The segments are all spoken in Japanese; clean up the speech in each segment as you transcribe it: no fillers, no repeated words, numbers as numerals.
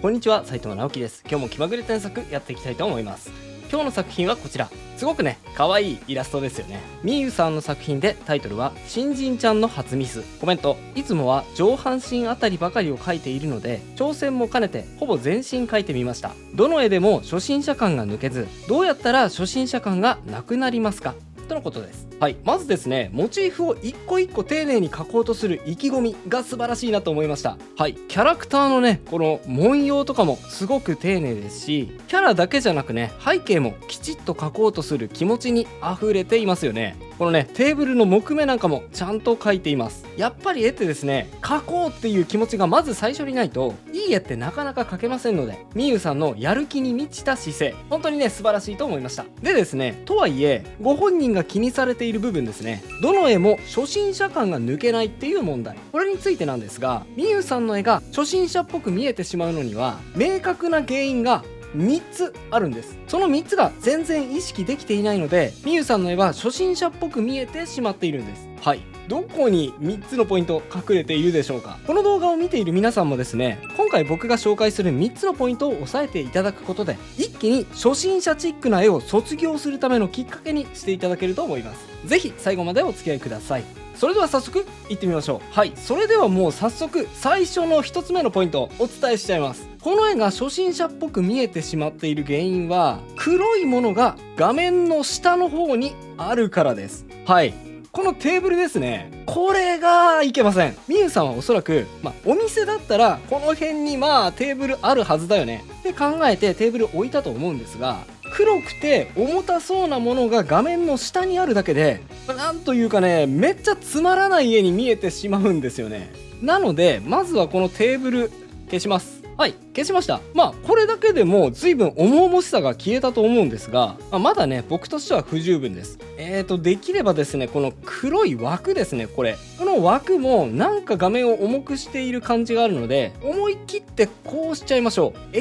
こんにちは、斉藤直樹です。今日も気まぐれ添削やっていきたいと思います。今日の作品はこちら。すごくね、可愛いイラストですよね。みゆさんの作品でタイトルは新人ちゃんの初ミス。コメント、いつもは上半身あたりばかりを描いているので挑戦も兼ねてほぼ全身描いてみました。どの絵でも初心者感が抜けず、どうやったら初心者感がなくなりますかとのことです。はい、まずですね、モチーフを一個一個丁寧に描こうとする意気込みが素晴らしいなと思いました。はい、キャラクターのね、この文様とかもすごく丁寧ですし、キャラだけじゃなくね、背景もきちっと描こうとする気持ちに溢れていますよね。このね、テーブルの木目なんかもちゃんと描いています。やっぱり絵ってですね、描こうっていう気持ちがまず最初にないといい絵ってなかなか描けませんので、みゆさんのやる気に満ちた姿勢、本当にね、素晴らしいと思いました。でですね、とはいえご本人が気にされている部分ですね、どの絵も初心者感が抜けないっていう問題、これについてなんですが、みゆさんの絵が初心者っぽく見えてしまうのには明確な原因が3つあるんです。その3つが全然意識できていないので、みゆさんの絵は初心者っぽく見えてしまっているんです。はい、どこに3つのポイント隠れているでしょうか。この動画を見ている皆さんもですね、今回僕が紹介する3つのポイントを押さえていただくことで、一気に初心者チックな絵を卒業するためのきっかけにしていただけると思います。ぜひ最後までお付き合いください。それでは早速いってみましょう。はい、それではもう早速最初の1つ目のポイントをお伝えしちゃいます。この絵が初心者っぽく見えてしまっている原因は、黒いものが画面の下の方にあるからです。はい、このテーブルですね、これがいけません。みゆさんはおそらく、お店だったらこの辺にテーブルあるはずだよねって考えてテーブル置いたと思うんですが、黒くて重たそうなものが画面の下にあるだけで、なんというかね、めっちゃつまらない絵に見えてしまうんですよね。なのでまずはこのテーブル消します。はい、消しました。これだけでも随分重々しさが消えたと思うんですが、まだね、僕としては不十分です。できればですね、この黒い枠ですね、この枠もなんか画面を重くしている感じがあるので、思い切ってこうしちゃいましょう。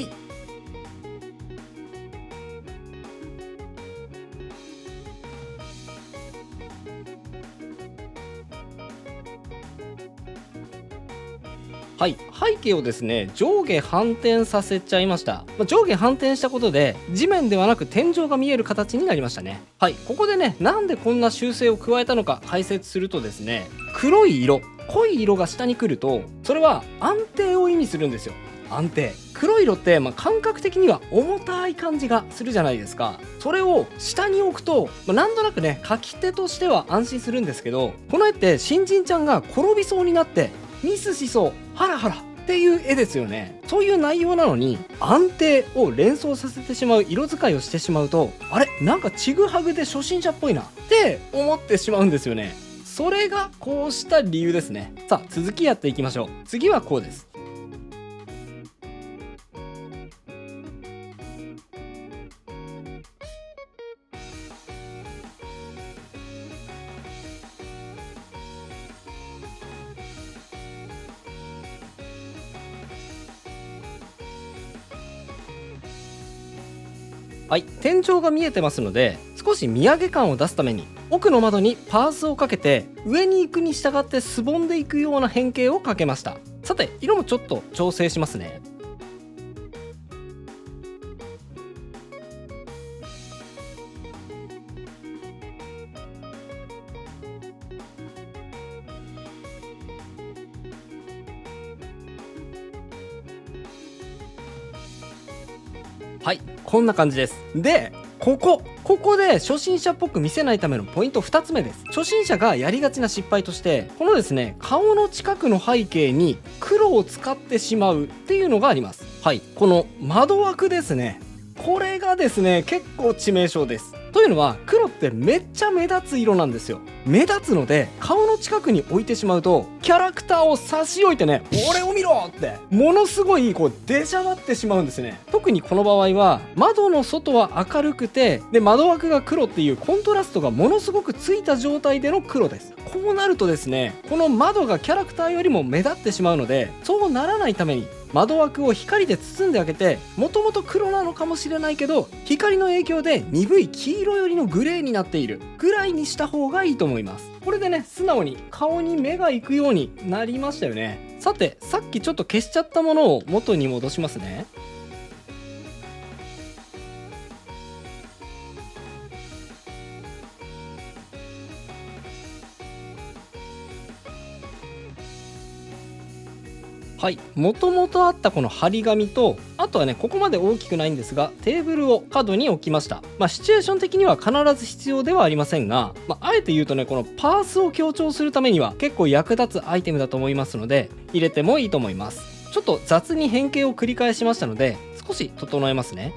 はい、背景をですね、上下反転させちゃいました。上下反転したことで地面ではなく天井が見える形になりましたね。はい、ここでね、なんでこんな修正を加えたのか解説するとですね、黒い色、濃い色が下に来ると、それは安定を意味するんですよ。安定。黒い色って、感覚的には重たい感じがするじゃないですか。それを下に置くと、なんとなくね、描き手としては安心するんですけど、この絵って新人ちゃんが転びそうになってミスしそう、ハラハラっていう絵ですよね。そういう内容なのに安定を連想させてしまう色使いをしてしまうと、あれ、なんかちぐはぐで初心者っぽいなって思ってしまうんですよね。それがこうした理由ですね。さあ、続きやっていきましょう。次はこうです。はい、天井が見えてますので、少し見上げ感を出すために奥の窓にパースをかけて、上に行くに従ってすぼんでいくような変形をかけました。さて、色もちょっと調整しますね。はい、こんな感じです。で、ここで初心者っぽく見せないためのポイント2つ目です。初心者がやりがちな失敗として、このですね、顔の近くの背景に黒を使ってしまうっていうのがあります。はい、この窓枠ですね、これがですね、結構致命傷です。というのは、黒ってめっちゃ目立つ色なんですよ。目立つので顔の近くに置いてしまうと、キャラクターを差し置いてね、俺を見ろってものすごい出しゃばってしまうんですね。特にこの場合は窓の外は明るくて、で窓枠が黒っていうコントラストがものすごくついた状態での黒です。こうなるとですね、この窓がキャラクターよりも目立ってしまうので、そうならないために窓枠を光で包んであげて、もともと黒なのかもしれないけど光の影響で鈍い黄色寄りのグレーになっているぐらいにした方がいいと思います。これでね、素直に顔に目がいくようになりましたよね。さて、さっきちょっと消しちゃったものを元に戻しますね。はい、もともとあったこの張り紙と、あとはね、ここまで大きくないんですがテーブルを角に置きました。シチュエーション的には必ず必要ではありませんが、あえて言うとね、このパースを強調するためには結構役立つアイテムだと思いますので、入れてもいいと思います。ちょっと雑に変形を繰り返しましたので、少し整えますね。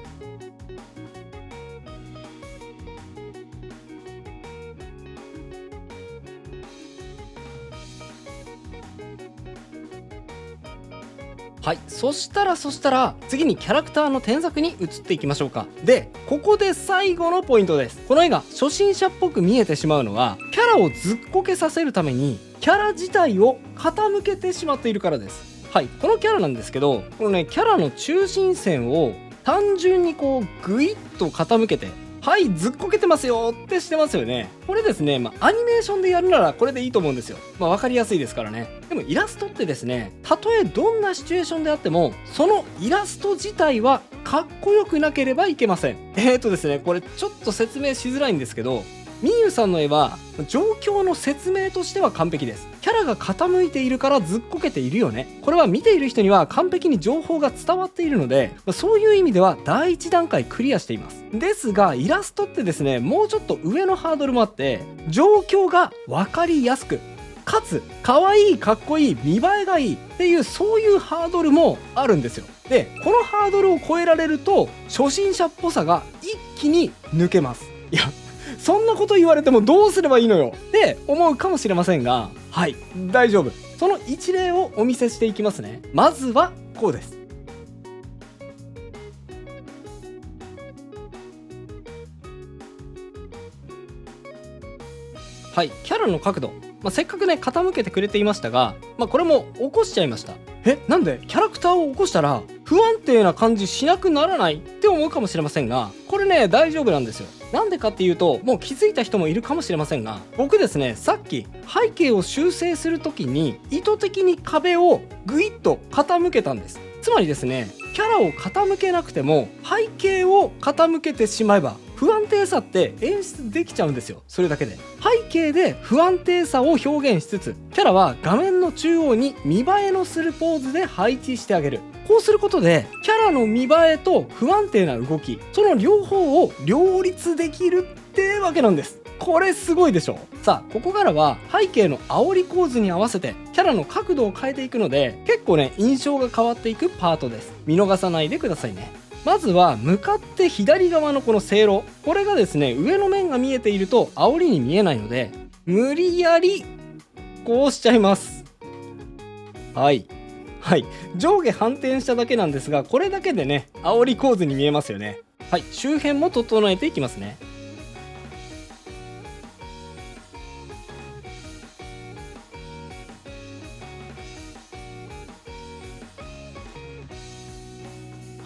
はい、そしたら次にキャラクターの添削に移っていきましょうか。で、ここで最後のポイントです。この絵が初心者っぽく見えてしまうのは、キャラをずっこけさせるためにキャラ自体を傾けてしまっているからです。はい、このキャラなんですけど、このね、キャラの中心線を単純にこうグイッと傾けて、はい、ずっこけてますよってしてますよね。これですね、アニメーションでやるならこれでいいと思うんですよ。分かりやすいですからね。でもイラストってですね、たとえどんなシチュエーションであっても、そのイラスト自体はかっこよくなければいけません。ですね、これちょっと説明しづらいんですけど、みゆさんの絵は状況の説明としては完璧です。キャラが傾いているからずっこけているよね。これは見ている人には完璧に情報が伝わっているので、そういう意味では第一段階クリアしています。ですがイラストってですね、もうちょっと上のハードルもあって、状況が分かりやすく、かつ可愛い、かっこいい、見栄えがいいっていう、そういうハードルもあるんですよ。で、このハードルを超えられると初心者っぽさが一気に抜けます。いや、そんなこと言われてもどうすればいいのよって思うかもしれませんが、はい、大丈夫。その一例をお見せしていきますね。まずはこうです。はい、キャラの角度、せっかくね傾けてくれていましたが、これも起こしちゃいました。なんでキャラクターを起こしたら不安定な感じしなくならないって思うかもしれませんが、これね大丈夫なんですよ。なんでかっていうと、もう気づいた人もいるかもしれませんが、僕ですね、さっき背景を修正する時に意図的に壁をぐいっと傾けたんです。つまりですね、キャラを傾けなくても背景を傾けてしまえば不安定さって演出できちゃうんですよ。それだけで背景で不安定さを表現しつつ、キャラは画面の中央に見栄えのするポーズで配置してあげる。こうすることでキャラの見栄えと不安定な動き、その両方を両立できるってわけなんです。これすごいでしょ。さあ、ここからは背景の煽り構図に合わせてキャラの角度を変えていくので、結構ね印象が変わっていくパートです。見逃さないでくださいね。まずは向かって左側のこのせいろ、これがですね上の面が見えていると煽りに見えないので、無理やりこうしちゃいます。はい、上下反転しただけなんですが、これだけでね煽り構図に見えますよね。はい、周辺も整えていきますね。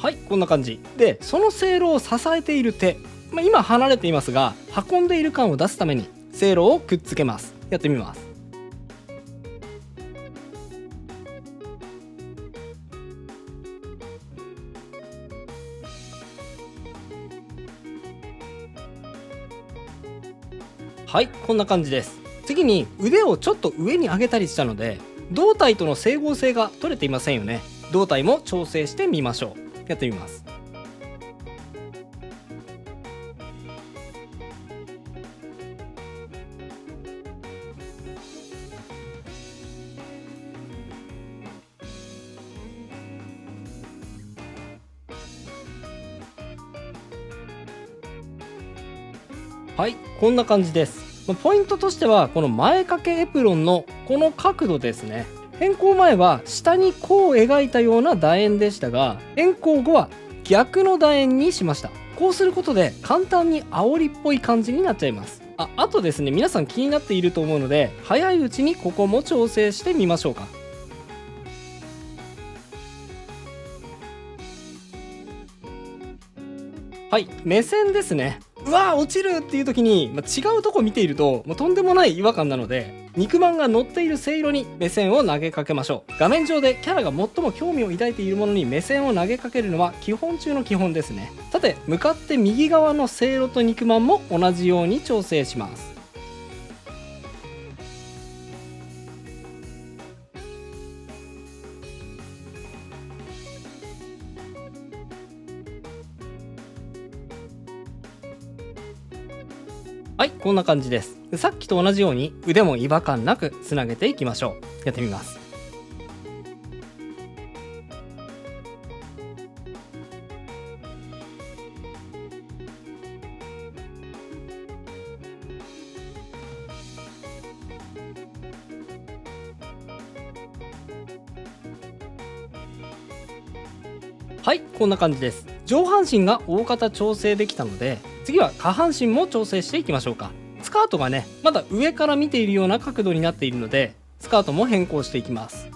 はい、こんな感じで、そのせいろを支えている手、今離れていますが運んでいる感を出すためにせいろをくっつけます。やってみます。はい、こんな感じです。次に腕をちょっと上に上げたりしたので、胴体との整合性が取れていませんよね。胴体も調整してみましょう。やってみます。はい、こんな感じです。ポイントとしてはこの前掛けエプロンのこの角度ですね。変更前は下にこう描いたような楕円でしたが、変更後は逆の楕円にしました。こうすることで簡単に煽りっぽい感じになっちゃいます。あとですね、皆さん気になっていると思うので、早いうちにここも調整してみましょうか。はい、目線ですね。うわー落ちるっていう時に、違うとこ見ているととんでもない違和感なので、肉まんが乗っているせいろに目線を投げかけましょう。画面上でキャラが最も興味を抱いているものに目線を投げかけるのは基本中の基本ですね。さて、向かって右側のせいろと肉まんも同じように調整します。はい、こんな感じです。さっきと同じように腕も違和感なくつなげていきましょう。やってみます。はい、こんな感じです。上半身が大方調整できたので、次は下半身も調整していきましょうか。スカートがね、まだ上から見ているような角度になっているので、スカートも変更していきます。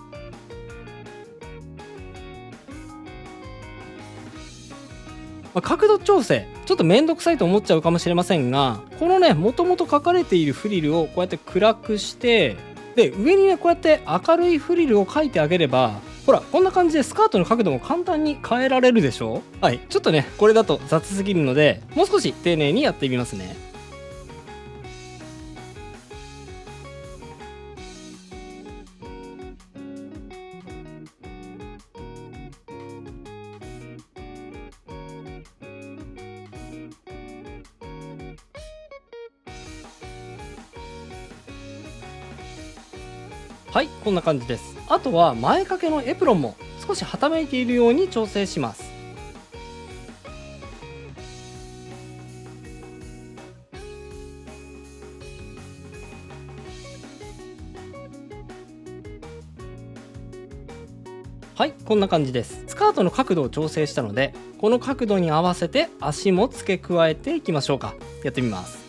角度調整ちょっとめんどくさいと思っちゃうかもしれませんが、このね、もともと書かれているフリルをこうやって暗くして、で上にね、こうやって明るいフリルを書いてあげれば、ほらこんな感じでスカートの角度も簡単に変えられるでしょ。はい、ちょっとねこれだと雑すぎるので、もう少し丁寧にやってみますね。はい、こんな感じです。あとは前掛けのエプロンも少しはためいているように調整します。はい、こんな感じです。スカートの角度を調整したので、この角度に合わせて足も付け加えていきましょうか。やってみます。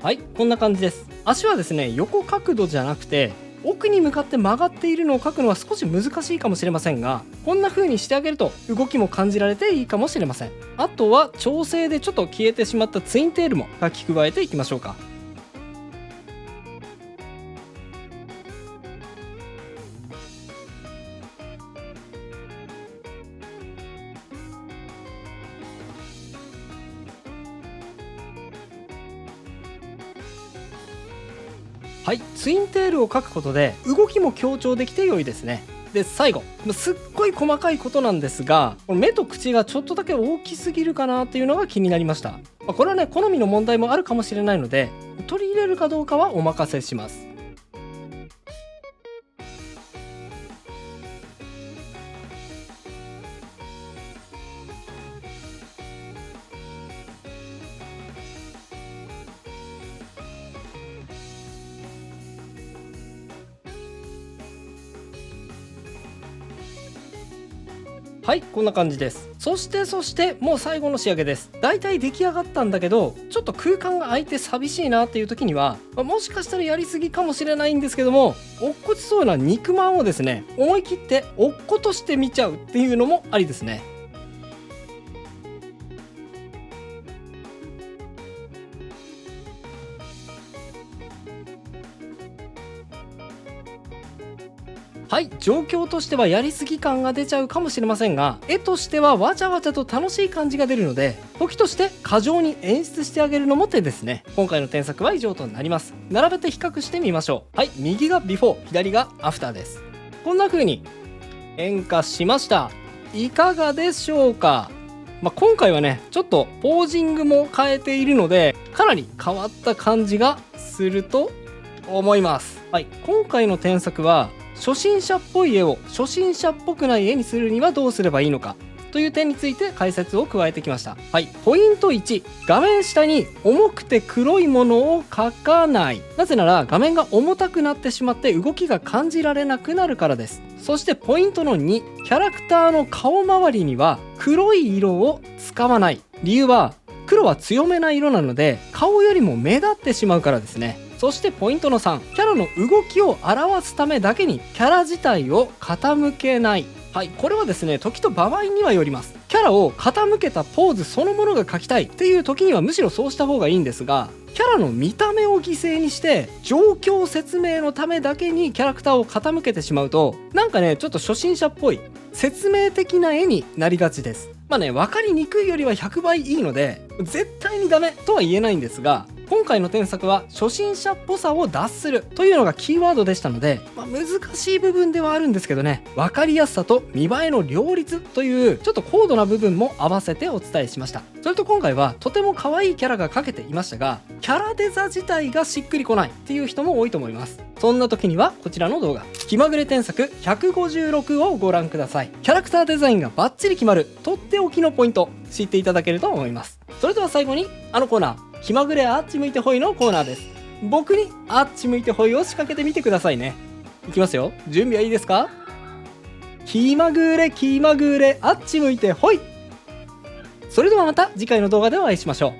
はい、こんな感じです。足はですね、横角度じゃなくて奥に向かって曲がっているのを描くのは少し難しいかもしれませんが、こんな風にしてあげると動きも感じられていいかもしれません。あとは調整でちょっと消えてしまったツインテールも描き加えていきましょうか。はい、ツインテールを描くことで動きも強調できて良いですね。で最後、すっごい細かいことなんですが、この目と口がちょっとだけ大きすぎるかなっていうのが気になりました。これはね、好みの問題もあるかもしれないので、取り入れるかどうかはお任せします。はい、こんな感じです。そしてもう最後の仕上げです。だいたい出来上がったんだけど、ちょっと空間が空いて寂しいなっていう時には、もしかしたらやりすぎかもしれないんですけども、落っこちそうな肉まんをですね、思い切って落っことしてみちゃうっていうのもありですね。はい、状況としてはやりすぎ感が出ちゃうかもしれませんが、絵としてはわちゃわちゃと楽しい感じが出るので、時として過剰に演出してあげるのも手ですね。今回の添削は以上となります。並べて比較してみましょう。はい、右がビフォー、左がアフターです。こんな風に変化しました。いかがでしょうか。今回はね、ちょっとポージングも変えているので、かなり変わった感じがすると思います。はい、今回の添削は初心者っぽい絵を初心者っぽくない絵にするにはどうすればいいのか、という点について解説を加えてきました。はい、ポイント1、画面下に重くて黒いものを描かない。なぜなら画面が重たくなってしまって動きが感じられなくなるからです。そしてポイントの2、キャラクターの顔周りには黒い色を使わない。理由は黒は強めな色なので顔よりも目立ってしまうからですね。そしてポイントの3、キャラの動きを表すためだけにキャラ自体を傾けない。はい、これはですね、時と場合にはよります。キャラを傾けたポーズそのものが描きたいっていう時にはむしろそうした方がいいんですが、キャラの見た目を犠牲にして状況説明のためだけにキャラクターを傾けてしまうと、なんかね、ちょっと初心者っぽい説明的な絵になりがちです。まあね、分かりにくいよりは100倍いいので絶対にダメとは言えないんですが、今回の添削は初心者っぽさを脱するというのがキーワードでしたので、難しい部分ではあるんですけどね、分かりやすさと見栄えの両立というちょっと高度な部分も合わせてお伝えしました。それと今回はとても可愛いキャラが描けていましたが、キャラデザ自体がしっくりこないっていう人も多いと思います。そんな時にはこちらの動画、気まぐれ添削156をご覧ください。キャラクターデザインがバッチリ決まるとっておきのポイント知っていただけると思います。それでは最後にあのコーナー、気まぐれあっち向いてほいのコーナーです。僕にあっち向いてほいを仕掛けてみてくださいね。いきますよ、準備はいいですか？気まぐれ気まぐれあっち向いてほい。それではまた次回の動画でお会いしましょう。